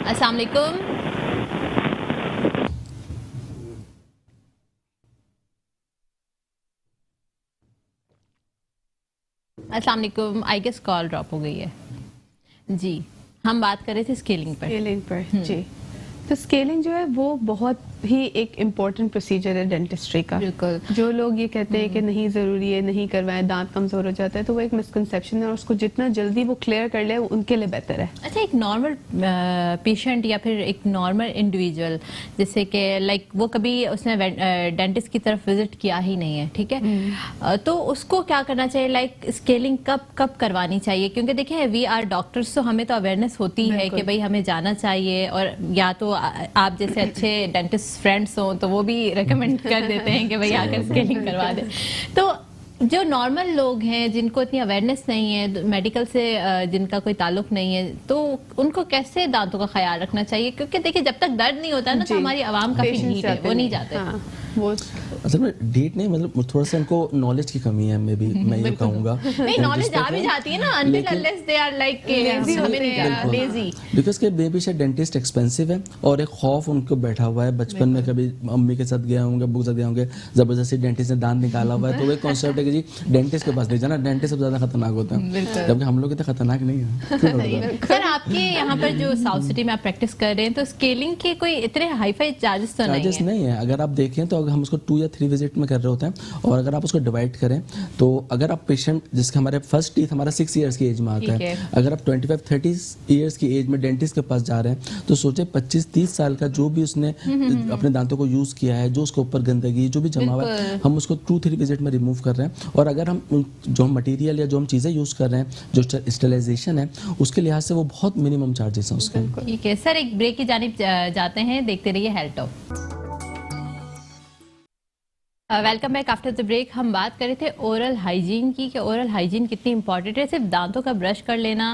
अस्सलाम वालेकुम। अस्सलाम वालेकुम। आई गेस कॉल ड्रॉप हो गई है। जी हम बात कर रहे थे स्केलिंग पर। जी तो स्केलिंग जो है वो बहुत ही एक इम्पोर्टेंट प्रोसीजर है डेंटिस्ट्री का। बिल्कुल। जो लोग ये कहते हैं कि नहीं ज़रूरी है, नहीं करवाएं, दांत कमज़ोर हो जाता है, तो वो एक मिसकंसेप्शन है और उसको जितना जल्दी वो क्लियर कर ले उनके लिए बेहतर है। अच्छा, एक नॉर्मल पेशेंट या फिर एक नॉर्मल इंडिविजुअल जैसे कि लाइक वो कभी उसने डेंटिस्ट की तरफ विजिट किया ही नहीं है, ठीक है, तो उसको क्या करना चाहिए? लाइक स्केलिंग कब करवानी चाहिए? क्योंकि देखिए वी आर डॉक्टर्स, तो हमें तो अवेयरनेस होती है कि भाई हमें जाना चाहिए, और या तो आप जैसे अच्छे डेंटिस्ट फ्रेंड्स हो तो वो भी रेकमेंड कर देते हैं कि भाई आकर स्केलिंग करवा दे। तो जो नॉर्मल लोग हैं जिनको इतनी अवेयरनेस नहीं है, मेडिकल से जिनका कोई ताल्लुक नहीं है, तो उनको कैसे दांतों का ख्याल रखना चाहिए? क्योंकि देखिए जब तक दर्द नहीं होता ना तो हमारी आवाम काफी ढीठ है, वो नहीं जाते। हाँ, वो असल में डेट नहीं, मतलब थोड़ा सा उनको नॉलेज की कमी है, मैं ये कहूँगा। नहीं, नॉलेज आ भी जाती है ना, until unless they are like lazy होते हैं, lazy। बिकॉज के मे बी शायद डेंटिस्ट एक्सपेंसिव है और एक खौफ उनको बैठा हुआ है, बचपन में कभी मम्मी के साथ गए होंगे, अब्बू के साथ गए होंगे, जबरदस्ती डेंटिस्ट ने दांत निकाला हुआ है, तो वो एक कॉन्सेप्ट है कि जी डेंटिस्ट के पास ले जाना, डेंटिस्ट सबसे ज्यादा खतरनाक होता है, जबकि हम लोग इतना खतरनाक नहीं है। सर आपके यहाँ पर जो साउथ सिटी में आप प्रैक्टिस कर रहे हैं तो स्केलिंग के कोई इतने हाई फाई चार्जेस तो नहीं है? अगर आप देखें तो हम उसको 2 या 3 विजिट में कर रहे होते हैं, और अगर आप उसको डिवाइड करें तो अगर आप पेशेंट जिसका हमारे फर्स्ट टीथ हमारा 6 इयर्स की एज में आता है, अगर आप 25-30 इयर्स की एज में डेंटिस्ट के पास जा रहे हैं तो सोचे 25-30 साल का जो भी उसने अपने दांतों को यूज किया है, जो उसके ऊपर गंदगी जो भी जमा हुआ है, हम उसको 2-3 विजिट में रिमूव कर रहे हैं। और अगर हम जो मटेरियल या जो हम चीजें यूज कर रहे हैं, जो स्टेरिलाइजेशन है, उसके लिहाज से वो बहुत मिनिमम चार्जेस हैं उसके। ठीक है सर, एक ब्रेक की जानिब जाते हैं, देखते रहिए health talk. Welcome back after the break. हम बात कर रहे थे ओरल हाइजीन की, कि ओरल हाइजीन कितनी इंपॉर्टेंट है। सिर्फ दांतों का ब्रश कर लेना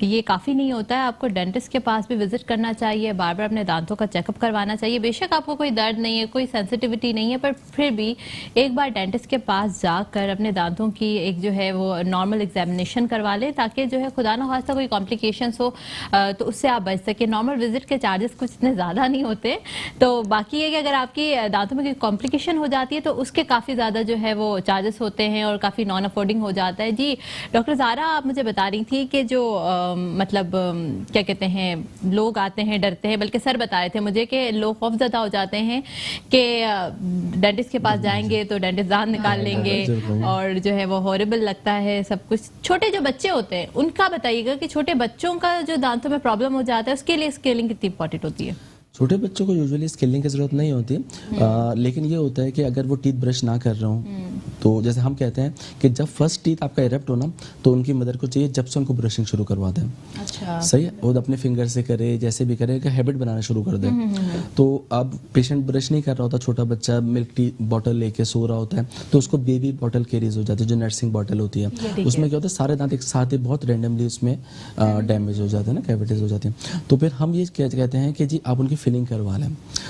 ये काफ़ी नहीं होता है, आपको डेंटिस्ट के पास भी विजिट करना चाहिए, बार बार अपने दांतों का चेकअप करवाना चाहिए। बेशक आपको कोई दर्द नहीं है, कोई सेंसिटिविटी नहीं है, पर फिर भी एक बार डेंटिस्ट के पास जाकर अपने दांतों की एक जो है वो नॉर्मल एग्जामिनेशन करवा लें, ताकि जो है खुदा न खास्ता कोई कॉम्प्लिकेशंस हो तो उससे आप बच सकें। नॉर्मल विजिट के चार्जेस कुछ इतने ज़्यादा नहीं होते, तो बाकी है कि अगर आपकी दांतों में कोई कॉम्प्लिकेशन हो जाती है तो उसके काफ़ी ज़्यादा जो है वो चार्जेस होते हैं और काफ़ी नॉन अफोर्डिंग हो जाता है। जी डॉक्टर ज़ारा, आप मुझे बता रही थी कि जो मतलब क्या कहते हैं, लोग आते हैं डरते हैं, बल्कि सर बता रहे थे मुझे कि लोग खौफज़दा हो जाते हैं कि डेंटिस्ट के पास जाएंगे तो डेंटिस्ट दांत निकाल लेंगे और जो है वो हॉरिबल लगता है सब कुछ। छोटे जो बच्चे होते हैं उनका बताइएगा कि छोटे बच्चों का जो दांतों में प्रॉब्लम हो जाता है उसके लिए स्केलिंग कितनी इंपॉर्टेंट होती है? छोटे बच्चों को यूजुअली स्केलिंग की जरूरत नहीं होती, लेकिन ये होता है कि अगर वो टीथ ब्रश ना कर रहे हो तो जैसे हम कहते हैं कि जब फर्स्ट टीथ आपका इरप्ट हो ना, तो उनकी मदर को चाहिए जब से उनको ब्रशिंग शुरू करवा दें। अच्छा। सही है, वो अपने फिंगर से करे, जैसे भी करे, कि हैबिट बनाना शुरू कर दे। तो अब पेशेंट ब्रश नहीं कर रहा होता, छोटा बच्चा मिल्क टी बॉटल लेके सो रहा होता है, तो उसको बेबी बॉटल कैरीज हो जाती है, जो नर्सिंग बॉटल होती है, उसमें क्या होता है सारे दांत एक साथ ही बहुत रैंडमली उसमें डैमेज हो जाते हैं ना, कैविटीज हो जाती हैं। तो फिर हम ये कहते हैं कि जी आप उनकी फिलिंग करवा लें।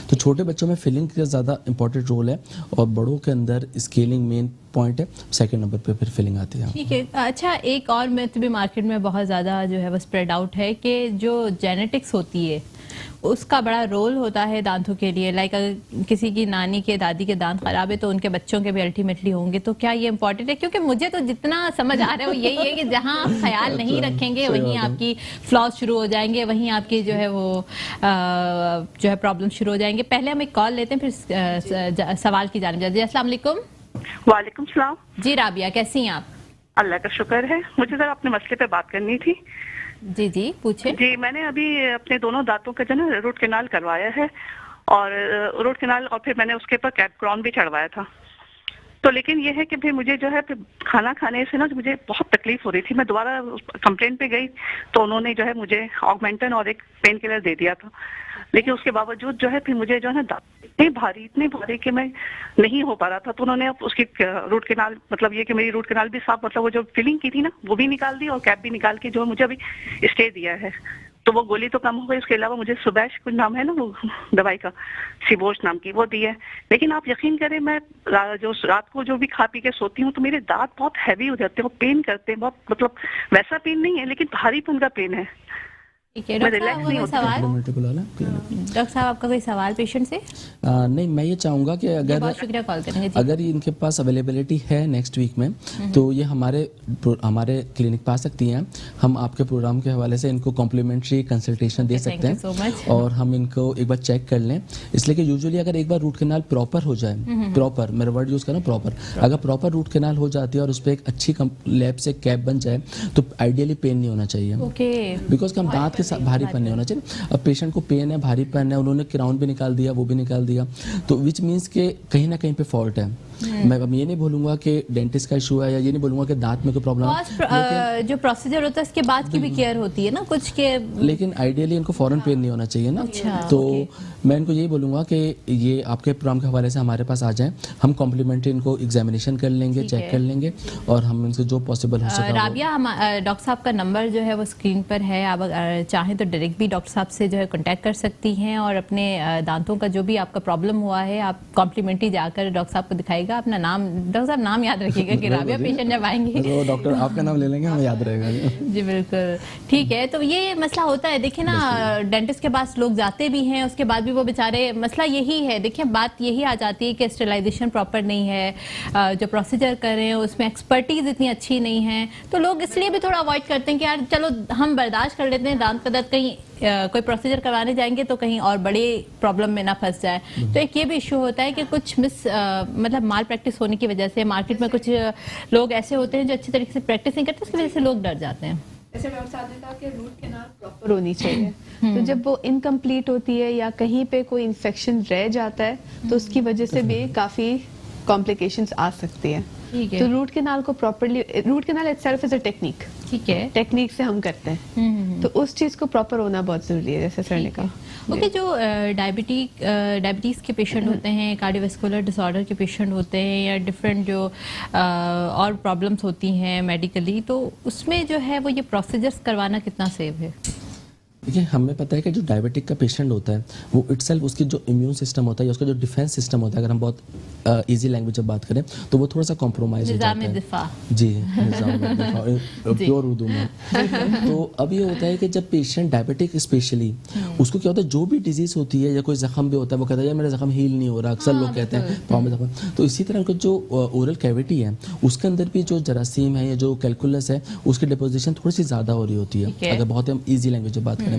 तो छोटे बच्चों में फिलिंग का ज़्यादा इंपॉर्टेंट रोल है, और बड़ों के अंदर स्केलिंग मेन पॉइंट है, सेकंड नंबर पे फिर फिलिंग आती है। ठीक है। अच्छा, एक और मिथ भी मार्केट में बहुत ज़्यादा जो है वो स्प्रेड आउट है कि जो जेनेटिक्स होती है उसका बड़ा रोल होता है दांतों के लिए। लाइक अगर किसी की नानी के दादी के दांत खराब है तो उनके बच्चों के भी अल्टीमेटली होंगे, तो क्या ये इंपॉर्टेंट है? क्योंकि मुझे तो जितना समझ आ रहा है वो यही है कि जहां आप ख्याल नहीं रखेंगे वहीं आपकी फ्लॉज शुरू हो जाएंगे, वहीं आपकी जो है वो जो है प्रॉब्लम शुरू हो जाएंगे। पहले हम एक कॉल लेते हैं, फिर सवाल की जानिब जाते हैं। अस्सलाम वालेकुम। वालेकुम सलाम। जी राबिया, कैसी हैं आप? अल्लाह का शुक्र है। मुझे जरा अपने मसले पे बात करनी थी। जी जी पूछे। जी, मैंने अभी अपने दोनों दांतों का जो ना रूट कैनाल करवाया है, और रूट कैनाल, और फिर मैंने उसके ऊपर कैप क्राउन भी चढ़वाया था। तो लेकिन ये है कि फिर मुझे जो है फिर खाना खाने से ना मुझे बहुत तकलीफ हो रही थी। मैं दोबारा कंप्लेंट पे गई तो उन्होंने जो है मुझे ऑगमेंटन और एक पेन किलर दे दिया था, लेकिन उसके बावजूद जो है फिर मुझे जो है ना इतने भारी कि मैं नहीं हो पा रहा था। तो उन्होंने उसकी रूट कैनाल, मतलब ये कि मेरी रूट कैनाल भी साफ, मतलब वो जो फिलिंग की थी ना वो भी निकाल दी और कैप भी निकाल के जो मुझे अभी स्टे दिया है। तो वो गोली तो कम हो गई, उसके अलावा मुझे सुबैश कुछ नाम है ना वो दवाई का, सिबोश नाम की, वो दी है। लेकिन आप यकीन करें, मैं जो रात को जो भी खा पी के सोती हूँ तो मेरे दांत बहुत हैवी हो जाते हैं, वो पेन करते हैं बहुत, मतलब वैसा पेन नहीं है लेकिन भारीपन का पेन है। ठीक है मैं डॉक्टर साहब, रिलैक्स नहीं आपका कोई सवाल? डॉक्टर साहब आपका कोई सवाल पेशेंट से? नहीं, मैं ये चाहूँगा कि बहुत शुक्रिया कॉल करने का। अगर इनके पास अवेलेबिलिटी है नेक्स्ट वीक में तो ये हमारे क्लिनिक पे आ सकती हैं। हम आपके प्रोग्राम के हवाले से इनको कॉम्प्लीमेंट्री कंसल्टेशन दे सकते हैं और हम इनको एक बार चेक कर लें, इसलिए कि यूजुअली अगर एक बार रूट कैनाल प्रॉपर हो जाए, प्रॉपर, मेरा वर्ड यूज़ करना प्रॉपर, अगर प्रॉपर रूट कैनाल हो जाती है और उस पर एक अच्छी लैब से कैप बन जाए तो आइडियली पेन नहीं होना चाहिए। बिकॉज हम दांत के साथ भारीपन नहीं होना चाहिए। अब पेशेंट को पेन है, भारीपन है, उन्होंने क्राउन भी निकाल दिया, वो भी निकाल दिया, तो विच मीन्स के कहीं ना कहीं पे फॉल्ट है। मैं अब ये नहीं बोलूंगा कि डेंटिस्ट का इशू है या ये नहीं बोलूंगा कि दांत में कोई प्रॉब्लम है। जो प्रोसीजर होता है उसके बाद की भी केयर होती है ना कुछ के, लेकिन आइडियली इनको फॉरन पेन नहीं होना चाहिए ना। तो मैं इनको यही बोलूंगा कि ये आपके प्रोग्राम के हवाले से हमारे पास आ जाएं, हम कॉम्प्लीमेंट्री इनको एग्जामिनेशन कर लेंगे, चेक कर लेंगे और हम इनसे जो पॉसिबल हो सके। राबिया, डॉक्टर साहब का नंबर जो है वो स्क्रीन पर है, आप चाहें तो डायरेक्ट भी डॉक्टर साहब से जो है कॉन्टैक्ट कर सकती हैं और अपने दांतों का जो भी आपका प्रॉब्लम हुआ है आप कॉम्प्लीमेंट्री जाकर डॉक्टर साहब को दिखाएगा। अपना नाम, डॉक्टर साहब नाम याद रखिएगा कि राबिया पेशेंट जब आएंगे तो डॉक्टर आपका नाम ले लेंगे, हमें याद रहेगा। जी बिल्कुल, ठीक है। तो ये मसला होता है, देखिए ना, डेंटिस्ट के पास लोग जाते भी हैं, उसके बाद भी वो बेचारे, मसला यही है, देखिए बात यही आ जाती है कि स्टेरिलाइजेशन प्रॉपर नहीं है, जो प्रोसीजर कर रहे हैं उसमें एक्सपर्टीज इतनी अच्छी नहीं है, तो लोग इसलिए भी थोड़ा अवॉइड करते हैं कि यार चलो हम बर्दाश्त कर लेते हैं दांत का दर्द, कहीं कोई प्रोसीजर करवाने जाएंगे तो कहीं और बड़ी प्रॉब्लम में ना फंस जाए। तो एक ये भी इशू होता है कि कुछ मतलब माल प्रैक्टिस होने की वजह से मार्केट में कुछ लोग ऐसे होते हैं जो अच्छी तरीके से प्रैक्टिस नहीं करते, उसकी वजह से लोग डर जाते हैं। जैसे डॉक्टर साहब ने कहा कि रूट कैनाल प्रॉपर होनी चाहिए, तो जब वो इनकम्प्लीट होती है या कहीं पे कोई इन्फेक्शन रह जाता है तो उसकी वजह से भी काफ़ी कॉम्प्लिकेशंस आ सकती है। तो रूट कैनाल को properly, root canal itself is a technique, ठीक है, टेक्निक से हम करते हैं, तो उस चीज़ को प्रॉपर होना बहुत ज़रूरी है, जैसे सर ने कहा। ओके, जो डायबिटीज़ के पेशेंट होते हैं, कार्डियोवैस्कुलर डिसऑर्डर के पेशेंट होते हैं या डिफरेंट जो और प्रॉब्लम्स होती हैं मेडिकली, तो उसमें जो है वो ये प्रोसीजर्स करवाना कितना सेफ है? देखिए, हमें पता है कि जो डायबिटिक का पेशेंट होता है वो इटसेल्फ, उसकी जो इम्यून सिस्टम होता है, उसका जो डिफेंस सिस्टम होता है, अगर हम बहुत इजी लैंग्वेज में बात करें तो वो थोड़ा सा कॉम्प्रोमाइज हो जाता है। जी, प्योर उर्दू में। तो अब ये होता है कि जब पेशेंट डायबिटिक स्पेशली, उसको क्या होता है, जो भी डिजीज होती है या कोई जख्म भी होता है, वो कहता है यार मेरा जख्म हील नहीं हो रहा, अक्सर लोग कहते हैं पाँव में जख्म। तो इसी तरह उनका जो ओरल कैविटी है उसके अंदर भी जो जरासीम है या जो कैलकुलस है उसकी डिपोजिशन थोड़ी सी ज़्यादा हो रही होती है, अगर बहुत हम ईजी लैंग्वेज में बात करें।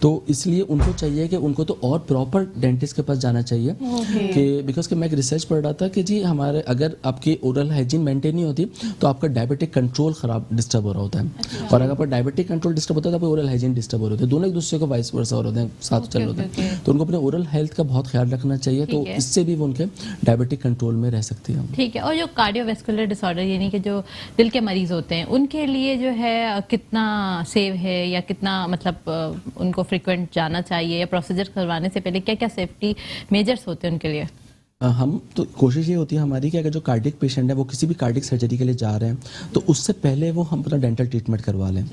तो इसलिए उनको चाहिए कि उनको तो और प्रॉपर डेंटिस्ट के पास जाना चाहिए कि बिकॉज कि मैं एक रिसर्च पढ़ रहा था कि जी हमारे अगर आपकी ओरल हाइजीन मेंटेन नहीं होती तो आपका डायबिटिक कंट्रोल खराब डिस्टर्ब हो रहा होता है, और अगर आपका डायबिटिक कंट्रोल डिस्टर्ब होता है तो आपकी ओरल हाइजीन डिस्टर्ब हो रहे होते हैं, दोनों एक दूसरे को वाइस वर्सा हो रहे हैं, साथ चल रहे होते हैं। तो उनको अपने ओरल हेल्थ का बहुत ख्याल रखना चाहिए, तो इससे भी वो उनके डायबिटिक कंट्रोल में रह सकती है। ठीक है। और जो कार्डियोवैस्कुलर डिसऑर्डर यानी कि जो दिल के मरीज होते हैं उनके लिए जो है कितना सेव है या कितना मतलब उनको फ्रीक्वेंट जाना चाहिए या प्रोसीजर करवाने से पहले क्या क्या सेफ्टी मेजर्स होते हैं उनके लिए? हम तो कोशिश ये होती है हमारी कि अगर जो कार्डिक पेशेंट है वो किसी भी कार्डिक सर्जरी के लिए जा रहे हैं तो उससे पहले वो हम अपना डेंटल ट्रीटमेंट करवा लें,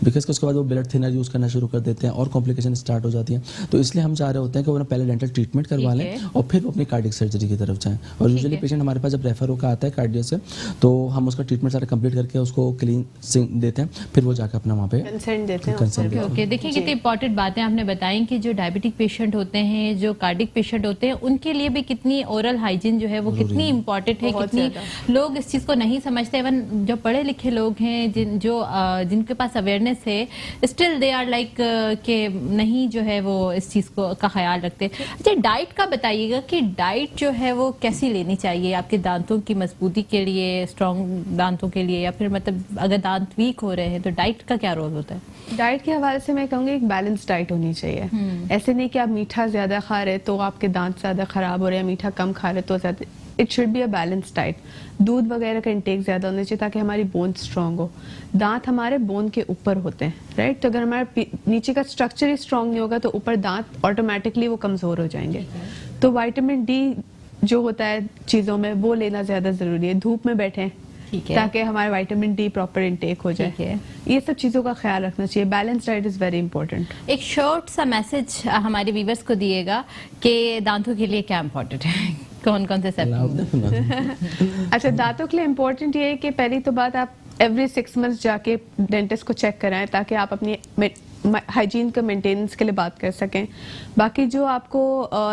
बिकॉज उसके बाद वो ब्लड थिनर यूज़ करना शुरू कर देते हैं और कॉम्प्लिकेशन स्टार्ट हो जाती हैं। तो इसलिए हम चाह रहे होते हैं कि वो पहले डेंटल ट्रीटमेंट करवा लें और फिर वो अपनी कार्डिक सर्जरी की तरफ जाएँ। और यूजुअली पेशेंट हमारे पास जब रेफर होकर आता है कार्डियो से तो हम उसका ट्रीटमेंट सारा कंप्लीट करके उसको क्लीन देते हैं, फिर वो जाकर अपना वहाँ पे कंसेंट देते हैं। ओके, देखिए कितनी इंपॉर्टेंट बातें आपने बताई कि जो डायबिटिक पेशेंट होते हैं, जो कार्डिक पेशेंट होते हैं, उनके लिए भी कितनी ओरल हाइजीन जो है वो कितनी इम्पोर्टेंट है, कितनी लोग इस चीज़ को नहीं समझते। इवन जो पढ़े लिखे लोग हैं जिनके पास अवेयरनेस है, स्टिल दे आर लाइक कि नहीं जो है वो इस चीज़ को का ख्याल रखते। अच्छा, डाइट का बताइएगा कि डाइट जो है वो कैसी लेनी चाहिए आपके दांतों की मजबूती के लिए, स्ट्रॉन्ग दांतों के लिए, या फिर मतलब अगर दांत वीक हो रहे हैं तो डाइट का क्या रोल होता है? डाइट के हवाले से मैं कहूँगी एक बैलेंस डाइट होनी चाहिए। ऐसे नहीं कि आप मीठा ज़्यादा खा रहे तो आपके दांत ज़्यादा ख़राब हो रहे हैं, मीठा कम खा रहे तो ज़्यादा, it should be a balance diet. दूध वगैरह का इंटेक ज़्यादा होना चाहिए ताकि हमारी बोन स्ट्रांग हो। दांत हमारे बोन के ऊपर होते हैं, राइट? तो अगर हमारा नीचे का स्ट्रक्चर ही स्ट्रांग नहीं होगा तो ऊपर दांत ऑटोमेटिकली वो कमज़ोर हो जाएंगे। तो विटामिन डी जो होता है चीज़ों में वो लेना ज़्यादा ज़रूरी है। धूप में बैठें ठीक है, ताकि हमारा विटामिन डी प्रॉपर इंटेक हो जाए। ठीक है। ये सब चीज़ों का ख्याल रखना चाहिए। Balance diet is very important. एक शॉर्ट सा मैसेज हमारे व्यूवर्स को दिएगा कि दांतों के लिए क्या इम्पोर्टेंट है, कौन कौन से सब। अच्छा, दांतों के लिए इम्पोर्टेंट ये है कि पहली तो बात आप एवरी 6 मंथ्स जाके डेंटिस्ट को चेक कराएं ताकि आप अपनी हाइजीन का मेंटेनेंस के लिए बात कर सकें। बाकी जो आपको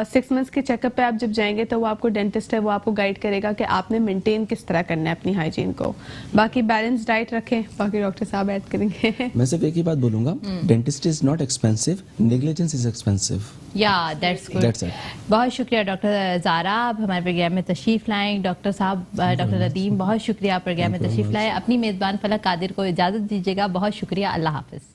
6 मंथ्स के चेकअप पे आप जब जाएंगे तो वो आपको डेंटिस्ट है वो आपको गाइड करेगा कि आपने मेंटेन किस तरह करना है अपनी हाइजीन को। बाकी बैलेंस डाइट रखें, बाकी डॉक्टर साहब ऐड करेंगे। मैं सिर्फ एक ही बात बोलूंगा, dentist is not expensive, negligence is expensive. या दैट्स गुड। That's it. बहुत शुक्रिया डॉक्टर ज़ारा, आप हमारे प्रोग्राम में तशरीफ़ लाएं। डॉक्टर साहब, डॉक्टर नदीम, बहुत शुक्रिया आप प्रोग्राम में तशरीफ़ लाएं। अपनी मेज़बान फलक कादिर को इजाज़त दीजिएगा। बहुत शुक्रिया, अल्लाह हाफ़िज़।